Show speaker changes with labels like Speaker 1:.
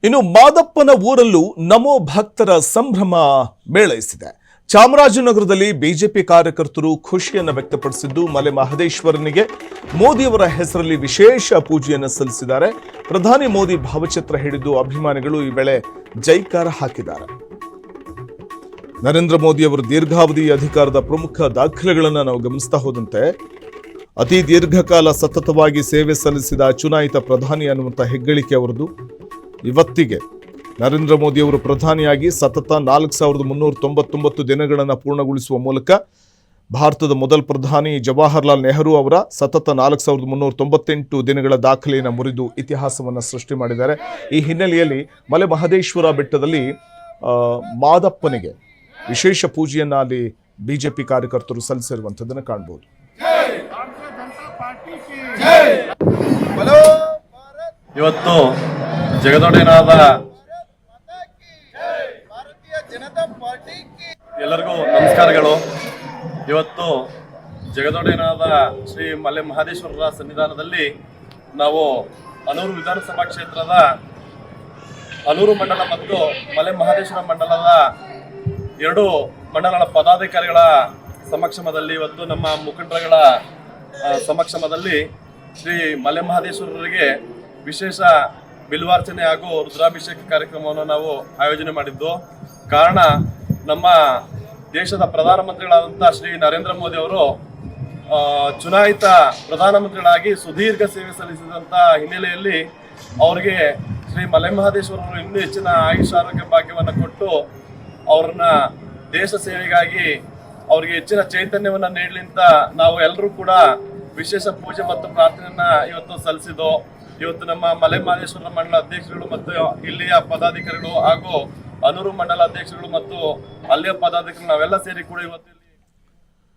Speaker 1: ಇನ್ನು ಮಾದಪ್ಪನ ಊರಲ್ಲೂ ನಮೋ ಭಕ್ತರ ಸಂಭ್ರಮ ಮೇಳೈಸಿದೆ. ಚಾಮರಾಜನಗರದಲ್ಲಿ ಬಿಜೆಪಿ ಕಾರ್ಯಕರ್ತರು ಖುಷಿಯನ್ನು ವ್ಯಕ್ತಪಡಿಸಿದ್ದು, ಮಲೆ ಮಹದೇಶ್ವರನಿಗೆ ಮೋದಿಯವರ ಹೆಸರಲ್ಲಿ ವಿಶೇಷ ಪೂಜೆಯನ್ನು ಸಲ್ಲಿಸಿದ್ದಾರೆ. ಪ್ರಧಾನಿ ಮೋದಿ ಭಾವಚಿತ್ರ ಹಿಡಿದು ಅಭಿಮಾನಿಗಳು ಈ ವೇಳೆ ಜೈಕಾರ ಹಾಕಿದ್ದಾರೆ. ನರೇಂದ್ರ ಮೋದಿ ಅವರು ದೀರ್ಘಾವಧಿ ಅಧಿಕಾರದ ಪ್ರಮುಖ ದಾಖಲೆಗಳನ್ನು ನಾವು ಗಮನಿಸ್ತಾ ಹೋದಂತೆ ಅತಿ ದೀರ್ಘಕಾಲ ಸತತವಾಗಿ ಸೇವೆ ಸಲ್ಲಿಸಿದ ಚುನಾಯಿತ ಪ್ರಧಾನಿ ಅನ್ನುವಂಥ ಹೆಗ್ಗಳಿಕೆ ಅವರದು. ಇವತ್ತಿಗೆ ನರೇಂದ್ರ ಮೋದಿ ಅವರು ಪ್ರಧಾನಿಯಾಗಿ ಸತತ 4399 ದಿನಗಳನ್ನು ಪೂರ್ಣಗೊಳಿಸುವ ಮೂಲಕ ಭಾರತದ ಮೊದಲ ಪ್ರಧಾನಿ ಜವಾಹರ್ಲಾಲ್ ನೆಹರು ಅವರ ಸತತ 4398 ದಿನಗಳ ದಾಖಲೆಯನ್ನು ಮುರಿದು ಇತಿಹಾಸವನ್ನು ಸೃಷ್ಟಿ ಮಾಡಿದ್ದಾರೆ. ಈ ಹಿನ್ನೆಲೆಯಲ್ಲಿ ಮಲೆ ಮಹದೇಶ್ವರ ಬೆಟ್ಟದಲ್ಲಿ ಮಾದಪ್ಪನಿಗೆ ವಿಶೇಷ ಪೂಜೆಯನ್ನು ಅಲ್ಲಿ ಬಿಜೆಪಿ ಕಾರ್ಯಕರ್ತರು ಸಲ್ಲಿಸಿರುವಂಥದ್ದನ್ನು ಕಾಣಬಹುದು.
Speaker 2: ಇವತ್ತು ಜಗದೊಡೆಯನಾದ ಎಲ್ಲರಿಗೂ ನಮಸ್ಕಾರಗಳು. ಇವತ್ತು ಜಗದೊಡೆಯನಾದ ಶ್ರೀ ಮಲೆ ಮಹದೇಶ್ವರರ ಸನ್ನಿಧಾನದಲ್ಲಿ ನಾವು ಅನೂರು ವಿಧಾನಸಭಾ ಕ್ಷೇತ್ರದ ಅನೂರು ಮಂಡಲ ಮತ್ತು ಮಲೆ ಮಹದೇಶ್ವರ ಮಂಡಲದ ಎರಡು ಮಂಡಲಗಳ ಪದಾಧಿಕಾರಿಗಳ ಸಮಕ್ಷಮದಲ್ಲಿ ಇವತ್ತು ನಮ್ಮ ಮುಖಂಡರುಗಳ ಸಮಕ್ಷಮದಲ್ಲಿ ಶ್ರೀ ಮಲೆ ಮಹದೇಶ್ವರರಿಗೆ ವಿಶೇಷ ಬಿಲ್ವಾರ್ಚನೆ ಹಾಗೂ ರುದ್ರಾಭಿಷೇಕ ಕಾರ್ಯಕ್ರಮವನ್ನು ನಾವು ಆಯೋಜನೆ ಮಾಡಿದ್ದು. ಕಾರಣ, ನಮ್ಮ ದೇಶದ ಪ್ರಧಾನಮಂತ್ರಿಗಳಾದಂಥ ಶ್ರೀ ನರೇಂದ್ರ ಮೋದಿ ಅವರು ಚುನಾಯಿತ ಪ್ರಧಾನಮಂತ್ರಿಗಳಾಗಿ ಸುದೀರ್ಘ ಸೇವೆ ಸಲ್ಲಿಸಿದಂಥ ಹಿನ್ನೆಲೆಯಲ್ಲಿ ಅವರಿಗೆ ಶ್ರೀ ಮಲೆ ಮಹದೇಶ್ವರರು ಇನ್ನೂ ಹೆಚ್ಚಿನ ಆಯುಷ್ ಆರೋಗ್ಯ ಭಾಗ್ಯವನ್ನು ಕೊಟ್ಟು ಅವ್ರನ್ನ ದೇಶ ಸೇವೆಗಾಗಿ ಅವರಿಗೆ ಹೆಚ್ಚಿನ ಚೈತನ್ಯವನ್ನು ನೀಡಲಿ ಅಂತ ನಾವು ಎಲ್ಲರೂ ಕೂಡ ವಿಶೇಷ ಪೂಜೆ ಮತ್ತು ಪ್ರಾರ್ಥನೆಯನ್ನ ಇವತ್ತು ಸಲ್ಲಿಸಿದ್ದು. ಇವತ್ತು ನಮ್ಮ ಮಲೆ ಮಹದೇಶ್ವರ ಮಂಡಲ ಅಧ್ಯಕ್ಷರುಗಳು ಮತ್ತು ಇಲ್ಲಿಯ ಪದಾಧಿಕಾರಿಗಳು ಹಾಗೂ ಅನೂರು ಮಂಡಲ ಅಧ್ಯಕ್ಷರುಗಳು ಮತ್ತು ಅಲ್ಲಿಯ ಪದಾಧಿಕಾರಿಗಳು ನಾವೆಲ್ಲ ಸೇರಿ ಕೂಡ ಇವತ್ತು